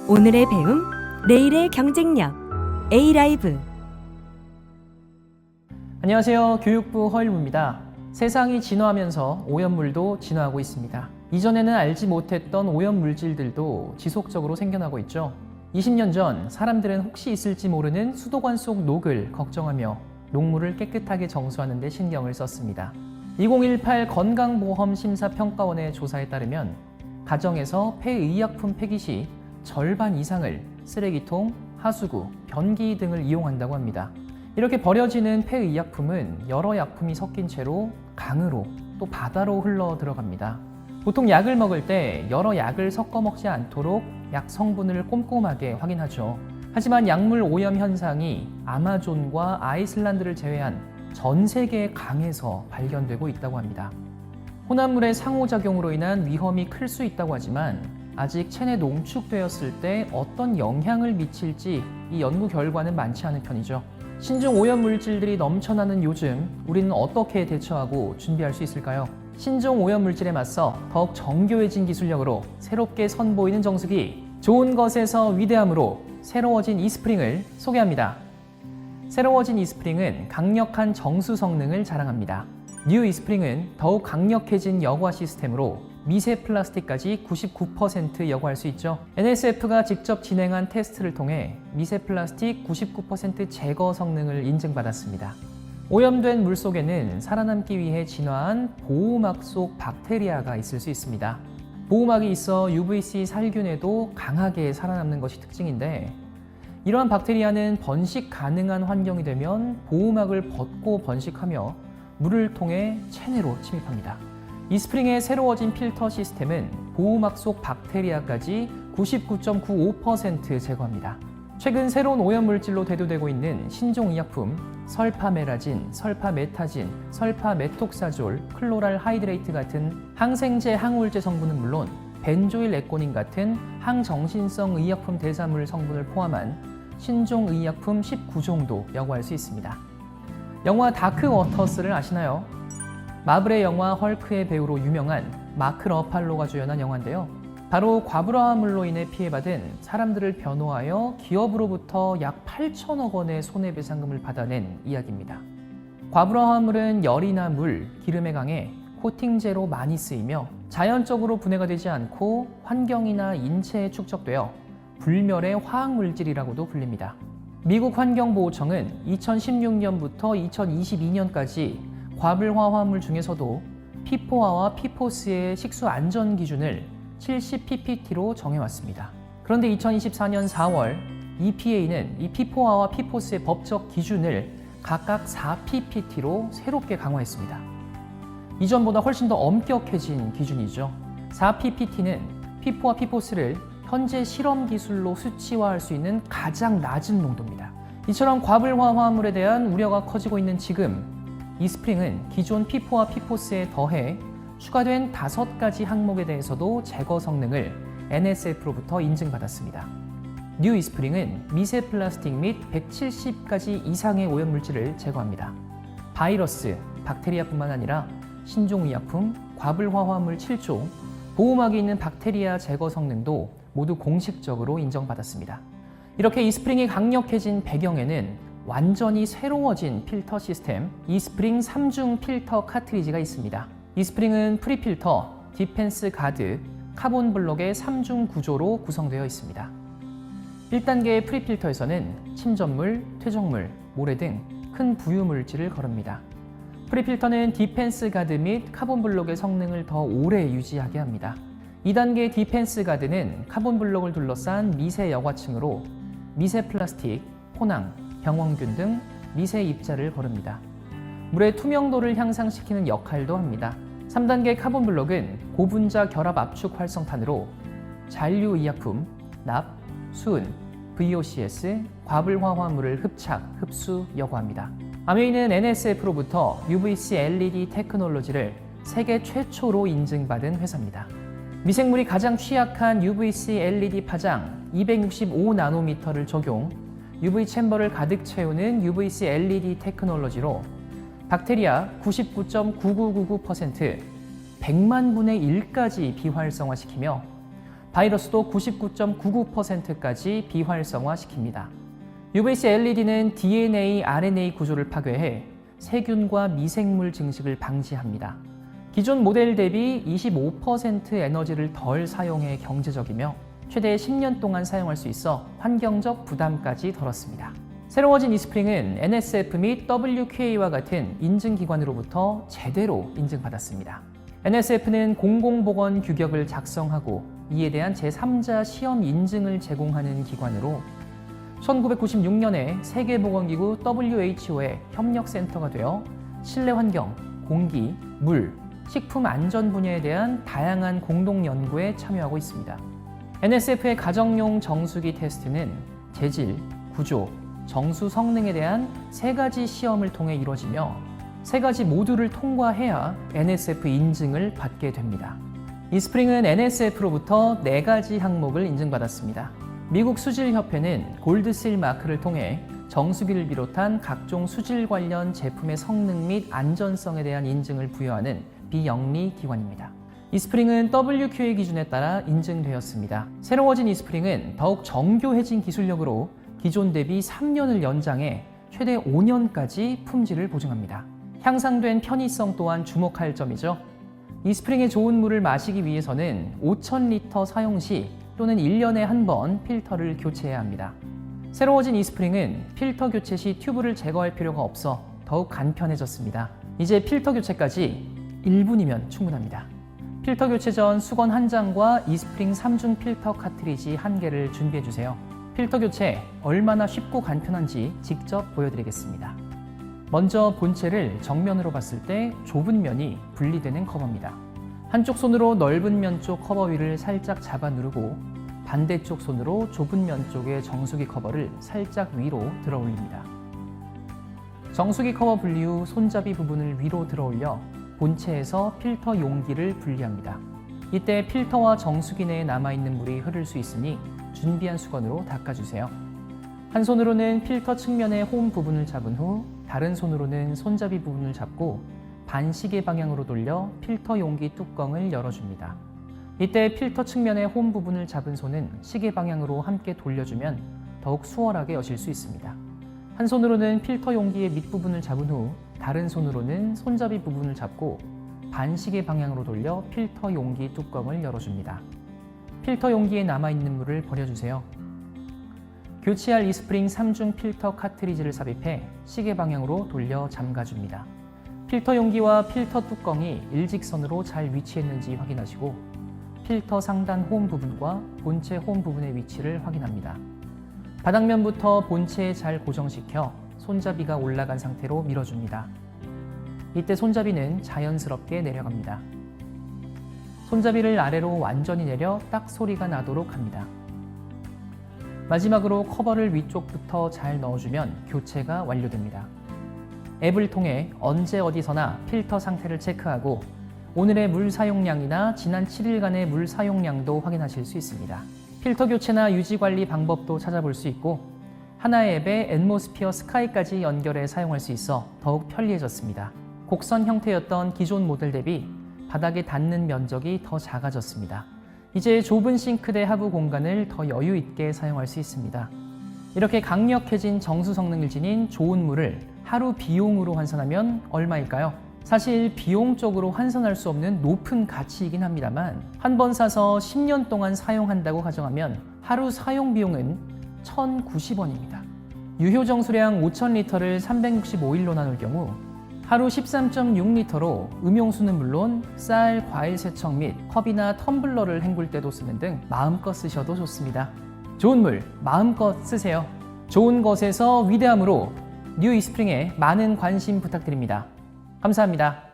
오늘의 배움, 내일의 경쟁력. A라이브. 안녕하세요. 교육부 허일무입니다. 세상이 진화하면서 오염물도 진화하고 있습니다. 이전에는 알지 못했던 오염물질들도 지속적으로 생겨나고 있죠. 20년 전 사람들은 혹시 있을지 모르는 수도관 속 녹을 걱정하며 녹물을 깨끗하게 정수하는 데 신경을 썼습니다. 2018 건강보험심사평가원의 조사에 따르면 가정에서 폐의약품 폐기 시 절반 이상을 쓰레기통, 하수구, 변기 등을 이용한다고 합니다. 이렇게 버려지는 폐의약품은 여러 약품이 섞인 채로 강으로 또 바다로 흘러 들어갑니다. 보통 약을 먹을 때 여러 약을 섞어 먹지 않도록 약 성분을 꼼꼼하게 확인하죠. 하지만 약물 오염 현상이 아마존과 아이슬란드를 제외한 전 세계의 강에서 발견되고 있다고 합니다. 혼합물의 상호작용으로 인한 위험이 클 수 있다고 하지만 아직 체내 농축되었을 때 어떤 영향을 미칠지 이 연구 결과는 많지 않은 편이죠. 신종 오염물질들이 넘쳐나는 요즘 우리는 어떻게 대처하고 준비할 수 있을까요? 신종 오염물질에 맞서 더욱 정교해진 기술력으로 새롭게 선보이는 정수기, 좋은 것에서 위대함으로 새로워진 이스프링을 소개합니다. 새로워진 이스프링은 강력한 정수 성능을 자랑합니다. 뉴 이스프링은 더욱 강력해진 여과 시스템으로 미세 플라스틱까지 99% 여과할 수 있죠. NSF가 직접 진행한 테스트를 통해 미세 플라스틱 99% 제거 성능을 인증받았습니다. 오염된 물 속에는 살아남기 위해 진화한 보호막 속 박테리아가 있을 수 있습니다. 보호막이 있어 UVC 살균에도 강하게 살아남는 것이 특징인데, 이러한 박테리아는 번식 가능한 환경이 되면 보호막을 벗고 번식하며 물을 통해 체내로 침입합니다. 이스프링의 새로워진 필터 시스템은 보호막 속 박테리아까지 99.95% 제거합니다. 최근 새로운 오염물질로 대두되고 있는 신종의약품 설파메라진, 설파메타진, 설파메톡사졸, 클로랄 하이드레이트 같은 항생제, 항우울제 성분은 물론 벤조일 에코닌 같은 항정신성 의약품 대사물 성분을 포함한 신종의약품 19종도 여과할 수 있습니다. 영화 다크 워터스를 아시나요? 마블의 영화 헐크의 배우로 유명한 마크 러팔로가 주연한 영화인데요. 바로 과부하물로 인해 피해받은 사람들을 변호하여 기업으로부터 약 8천억 원의 손해배상금을 받아낸 이야기입니다. 과부하물은 열이나 물, 기름에 강해 코팅제로 많이 쓰이며 자연적으로 분해가 되지 않고 환경이나 인체에 축적되어 불멸의 화학물질이라고도 불립니다. 미국 환경보호청은 2016년부터 2022년까지 과불화 화합물 중에서도 PFOA와 PFOS의 식수 안전 기준을 70ppt로 정해왔습니다. 그런데 2024년 4월 EPA는 이 PFOA와 PFOS의 법적 기준을 각각 4ppt로 새롭게 강화했습니다. 이전보다 훨씬 더 엄격해진 기준이죠. 4ppt는 PFOA, PFOS를 현재 실험 기술로 수치화할 수 있는 가장 낮은 농도입니다. 이처럼 과불화 화합물에 대한 우려가 커지고 있는 지금, 이스프링은 기존 PFOA, PFOS에 더해 추가된 5가지 항목에 대해서도 제거 성능을 NSF로부터 인증받았습니다. 뉴 이스프링은 미세 플라스틱 및 170가지 이상의 오염물질을 제거합니다. 바이러스, 박테리아뿐만 아니라 신종의약품, 과불화 화합물 7종, 보호막이 있는 박테리아 제거 성능도 모두 공식적으로 인정받았습니다. 이렇게 이스프링이 강력해진 배경에는 완전히 새로워진 필터 시스템 이스프링 3중 필터 카트리지가 있습니다. 이스프링은 프리필터, 디펜스 가드, 카본 블록의 3중 구조로 구성되어 있습니다. 1단계의 프리필터에서는 침전물, 퇴적물, 모래 등 큰 부유물질을 거릅니다. 프리필터는 디펜스 가드 및 카본 블록의 성능을 더 오래 유지하게 합니다. 2단계 디펜스 가드는 카본 블록을 둘러싼 미세 여과층으로 미세 플라스틱, 포낭, 병원균 등 미세 입자를 거릅니다. 물의 투명도를 향상시키는 역할도 합니다. 3단계 카본 블록은 고분자 결합 압축 활성탄으로 잔류의약품, 납, 수은, VOCs, 과불화 화합물을 흡착, 흡수, 여과합니다. 아메이는 NSF로부터 UVC LED 테크놀로지를 세계 최초로 인증받은 회사입니다. 미생물이 가장 취약한 UVC LED 파장 265나노미터를 적용, UV 챔버를 가득 채우는 UVC LED 테크놀로지로 박테리아 99.9999%, 100만 분의 1까지 비활성화시키며 바이러스도 99.99%까지 비활성화시킵니다. UVC LED는 DNA, RNA 구조를 파괴해 세균과 미생물 증식을 방지합니다. 기존 모델 대비 25% 에너지를 덜 사용해 경제적이며 최대 10년 동안 사용할 수 있어 환경적 부담까지 덜었습니다. 새로워진 이스프링은 NSF 및 WQA와 같은 인증기관으로부터 제대로 인증받았습니다. NSF는 공공보건 규격을 작성하고 이에 대한 제3자 시험 인증을 제공하는 기관으로 1996년에 세계보건기구 WHO의 협력센터가 되어 실내 환경, 공기, 물, 식품 안전 분야에 대한 다양한 공동 연구에 참여하고 있습니다. NSF의 가정용 정수기 테스트는 재질, 구조, 정수 성능에 대한 3가지 시험을 통해 이루어지며 3가지 모두를 통과해야 NSF 인증을 받게 됩니다. 이스프링은 NSF로부터 4가지 항목을 인증받았습니다. 미국 수질협회는 골드실 마크를 통해 정수기를 비롯한 각종 수질 관련 제품의 성능 및 안전성에 대한 인증을 부여하는 비영리 기관입니다. 이스프링은 WQA 기준에 따라 인증되었습니다. 새로워진 이스프링은 더욱 정교해진 기술력으로 기존 대비 3년을 연장해 최대 5년까지 품질을 보증합니다. 향상된 편의성 또한 주목할 점이죠. 이스프링의 좋은 물을 마시기 위해서는 5,000리터 사용 시 또는 1년에 한 번 필터를 교체해야 합니다. 새로워진 이스프링은 필터 교체 시 튜브를 제거할 필요가 없어 더욱 간편해졌습니다. 이제 필터 교체까지 1분이면 충분합니다. 필터 교체 전 수건 1장과 이스프링 3중 필터 카트리지 1개를 준비해주세요. 필터 교체 얼마나 쉽고 간편한지 직접 보여드리겠습니다. 먼저 본체를 정면으로 봤을 때 좁은 면이 분리되는 커버입니다. 한쪽 손으로 넓은 면 쪽 커버 위를 살짝 잡아 누르고 반대쪽 손으로 좁은 면 쪽의 정수기 커버를 살짝 위로 들어 올립니다. 정수기 커버 분리 후 손잡이 부분을 위로 들어 올려 본체에서 필터 용기를 분리합니다. 이때 필터와 정수기 내에 남아있는 물이 흐를 수 있으니 준비한 수건으로 닦아주세요. 한 손으로는 필터 측면의 홈 부분을 잡은 후 다른 손으로는 손잡이 부분을 잡고 반시계 방향으로 돌려 필터 용기 뚜껑을 열어줍니다. 이때 필터 측면의 홈 부분을 잡은 손은 시계 방향으로 함께 돌려주면 더욱 수월하게 여실 수 있습니다. 한 손으로는 필터 용기의 밑부분을 잡은 후 다른 손으로는 손잡이 부분을 잡고 반시계 방향으로 돌려 필터 용기 뚜껑을 열어줍니다. 필터 용기에 남아있는 물을 버려주세요. 교체할 이스프링 3중 필터 카트리지를 삽입해 시계 방향으로 돌려 잠가줍니다. 필터 용기와 필터 뚜껑이 일직선으로 잘 위치했는지 확인하시고 필터 상단 홈 부분과 본체 홈 부분의 위치를 확인합니다. 바닥면부터 본체에 잘 고정시켜 손잡이가 올라간 상태로 밀어줍니다. 이때 손잡이는 자연스럽게 내려갑니다. 손잡이를 아래로 완전히 내려 딱 소리가 나도록 합니다. 마지막으로 커버를 위쪽부터 잘 넣어주면 교체가 완료됩니다. 앱을 통해 언제 어디서나 필터 상태를 체크하고 오늘의 물 사용량이나 지난 7일간의 물 사용량도 확인하실 수 있습니다. 필터 교체나 유지 관리 방법도 찾아볼 수 있고 하나의 앱에 앰모스피어 스카이까지 연결해 사용할 수 있어 더욱 편리해졌습니다. 곡선 형태였던 기존 모델 대비 바닥에 닿는 면적이 더 작아졌습니다. 이제 좁은 싱크대 하부 공간을 더 여유 있게 사용할 수 있습니다. 이렇게 강력해진 정수 성능을 지닌 좋은 물을 하루 비용으로 환산하면 얼마일까요? 사실 비용적으로 환산할 수 없는 높은 가치이긴 합니다만 한 번 사서 10년 동안 사용한다고 가정하면 하루 사용 비용은 1,090원입니다. 유효 정수량 5,000리터를 365일로 나눌 경우 하루 13.6리터로 음용수는 물론 쌀, 과일 세척 및 컵이나 텀블러를 헹굴 때도 쓰는 등 마음껏 쓰셔도 좋습니다. 좋은 물 마음껏 쓰세요. 좋은 것에서 위대함으로 뉴 이스프링에 많은 관심 부탁드립니다. 감사합니다.